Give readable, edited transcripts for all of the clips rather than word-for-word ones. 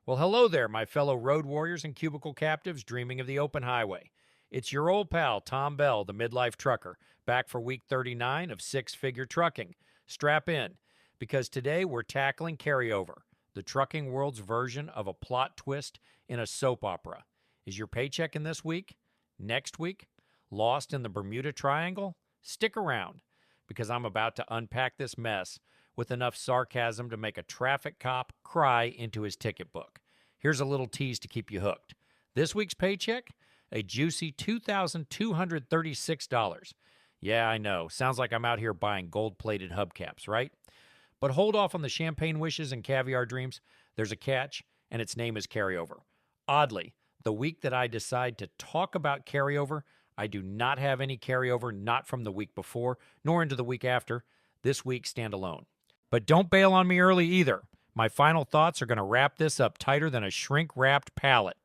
Well, hello there, my fellow road warriors and cubicle captives dreaming of the open highway. It's your old pal, Tom Bell, the midlife trucker, back for week 39 of Six Figure Trucking. Strap in, because today we're tackling carryover, the trucking world's version of a plot twist in a soap opera. Is your paycheck in this week? Next week? Lost in the Bermuda Triangle? Stick around, because I'm about to unpack this mess with enough sarcasm to make a traffic cop cry into his ticket book. Here's a little tease to keep you hooked. This week's paycheck? A juicy $2,236. Yeah, I know. Sounds like I'm out here buying gold-plated hubcaps, right? But hold off on the champagne wishes and caviar dreams. There's a catch, and its name is carryover. Oddly, the week that I decide to talk about carryover, I do not have any carryover, not from the week before, nor into the week after. This week, stand alone. But don't bail on me early either. My final thoughts are going to wrap this up tighter than a shrink-wrapped pallet.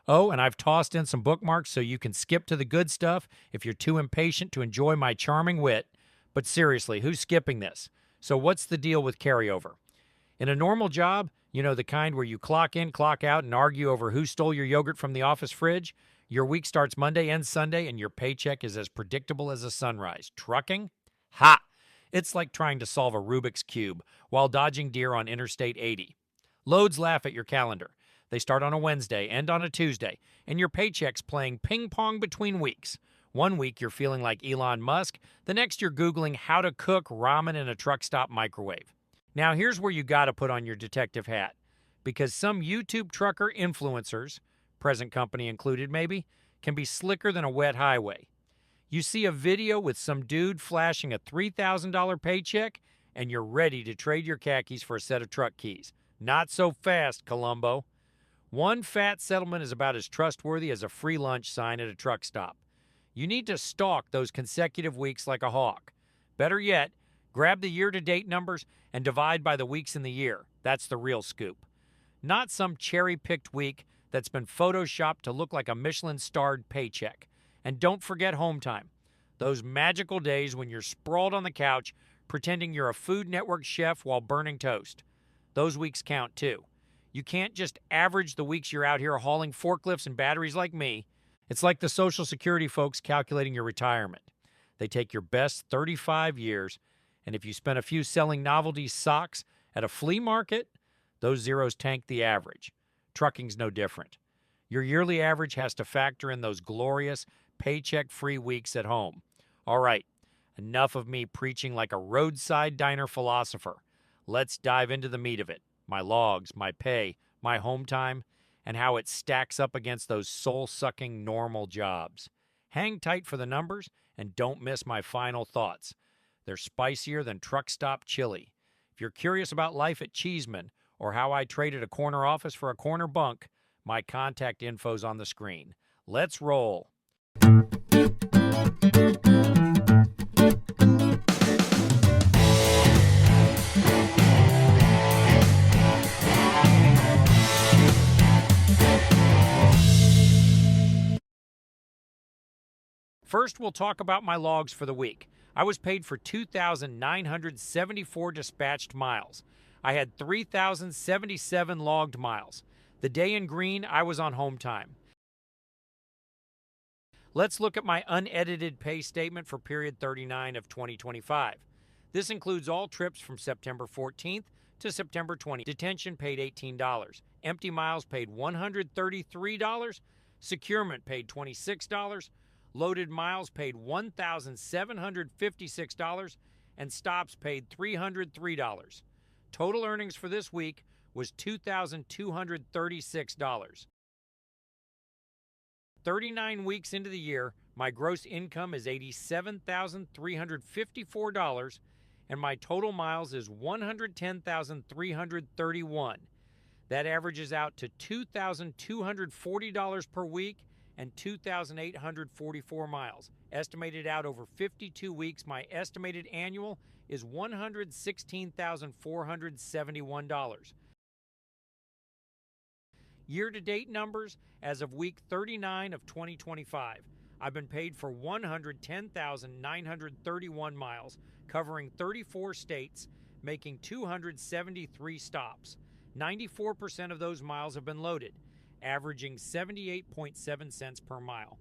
Oh, and I've tossed in some bookmarks so you can skip to the good stuff if you're too impatient to enjoy my charming wit. But seriously, who's skipping this? So what's the deal with carryover? In a normal job, you know, the kind where you clock in, clock out, and argue over who stole your yogurt from the office fridge, your week starts Monday, ends Sunday, and your paycheck is as predictable as a sunrise. Trucking? Ha! It's like trying to solve a Rubik's Cube while dodging deer on Interstate 80. Loads laugh at your calendar. They start on a Wednesday, end on a Tuesday, and your paycheck's playing ping pong between weeks. One week you're feeling like Elon Musk, the next you're Googling how to cook ramen in a truck stop microwave. Now here's where you gotta put on your detective hat, because some YouTube trucker influencers, present company included maybe, can be slicker than a wet highway. You see a video with some dude flashing a $3,000 paycheck, and you're ready to trade your khakis for a set of truck keys. Not so fast, Columbo. One fat settlement is about as trustworthy as a free lunch sign at a truck stop. You need to stalk those consecutive weeks like a hawk. Better yet, grab the year-to-date numbers and divide by the weeks in the year. That's the real scoop. Not some cherry-picked week that's been photoshopped to look like a Michelin-starred paycheck. And don't forget home time. Those magical days when you're sprawled on the couch pretending you're a Food Network chef while burning toast. Those weeks count too. You can't just average the weeks you're out here hauling forklifts and batteries like me. It's like the Social Security folks calculating your retirement. They take your best 35 years, and if you spend a few selling novelty socks at a flea market, those zeros tank the average. Trucking's no different. Your yearly average has to factor in those glorious paycheck-free weeks at home. All right, enough of me preaching like a roadside diner philosopher. Let's dive into the meat of it. My logs, my pay, my home time, and how it stacks up against those soul-sucking normal jobs. Hang tight for the numbers, and don't miss my final thoughts. They're spicier than truck stop chili. If you're curious about life at Cheeseman, or how I traded a corner office for a corner bunk, my contact info's on the screen. Let's roll. First, we'll talk about my logs for the week. I was paid for 2,974 dispatched miles. I had 3,077 logged miles. The day in green, I was on home time. Let's look at my unedited pay statement for period 39 of 2025. This includes all trips from September 14th to September 20th. Detention paid $18. Empty miles paid $133. Securement paid $26. Loaded miles paid $1,756. And stops paid $303. Total earnings for this week was $2,236. 39 weeks into the year, my gross income is $87,354, and my total miles is 110,331. That averages out to $2,240 per week and 2,844 miles. Estimated out over 52 weeks, my estimated annual is $116,471. Year-to-date numbers as of week 39 of 2025. I've been paid for 110,931 miles, covering 34 states, making 273 stops. 94% of those miles have been loaded, averaging 78.7 cents per mile.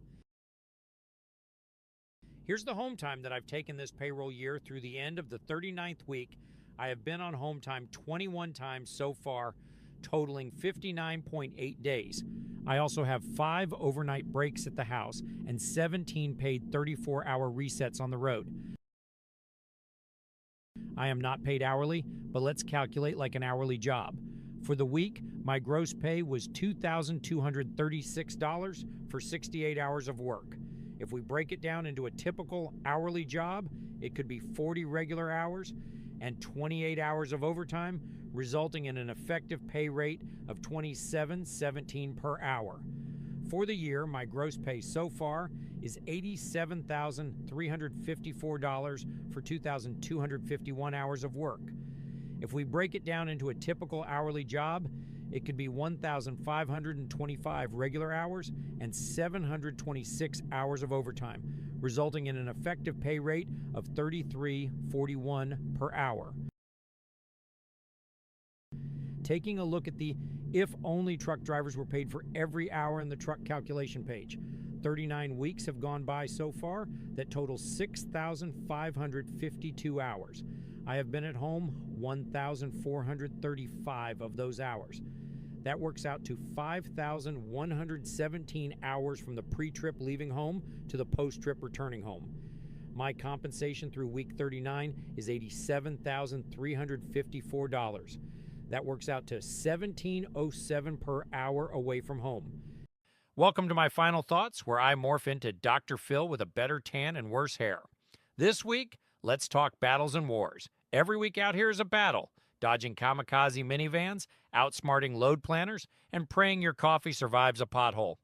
Here's the home time that I've taken this payroll year through the end of the 39th week. I have been on home time 21 times so far, totaling 59.8 days. I also have 5 overnight breaks at the house and 17 paid 34-hour resets on the road. I am not paid hourly, but let's calculate like an hourly job. For the week, my gross pay was $2,236 for 68 hours of work. If we break it down into a typical hourly job, it could be 40 regular hours and 28 hours of overtime, resulting in an effective pay rate of $27.17 per hour. For the year, my gross pay so far is $87,354 for 2,251 hours of work. If we break it down into a typical hourly job, it could be 1,525 regular hours and 726 hours of overtime, resulting in an effective pay rate of $33.41 per hour. Taking a look at the if only truck drivers were paid for every hour in the truck calculation page. 39 weeks have gone by so far that total 6,552 hours. I have been at home 1,435 of those hours. That works out to 5,117 hours from the pre-trip leaving home to the post-trip returning home. My compensation through week 39 is $87,354. That works out to $17.07 per hour away from home. Welcome to my final thoughts, where I morph into Dr. Phil with a better tan and worse hair. This week, let's talk battles and wars. Every week out here is a battle, dodging kamikaze minivans, outsmarting load planners, and praying your coffee survives a pothole.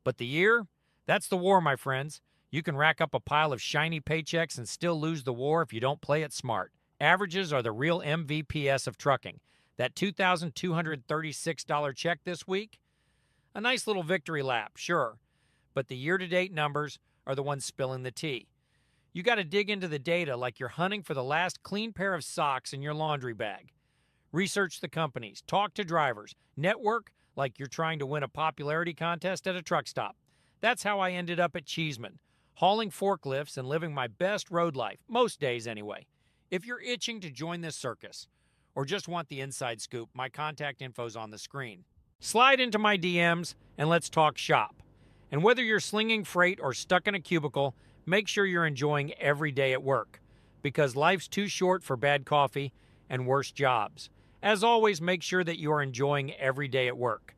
But the year? That's the war, my friends. You can rack up a pile of shiny paychecks and still lose the war if you don't play it smart. Averages are the real MVPs of trucking. That $2,236 check this week? A nice little victory lap, sure. But the year-to-date numbers are the ones spilling the tea. You got to dig into the data like you're hunting for the last clean pair of socks in your laundry bag. Research the companies, talk to drivers, network like you're trying to win a popularity contest at a truck stop. That's how I ended up at Cheeseman, hauling forklifts and living my best road life, most days anyway. If you're itching to join this circus, or just want the inside scoop, my contact info's on the screen. Slide into my DMs and let's talk shop. And whether you're slinging freight or stuck in a cubicle, make sure you're enjoying every day at work, because life's too short for bad coffee and worse jobs. As always, make sure that you are enjoying every day at work.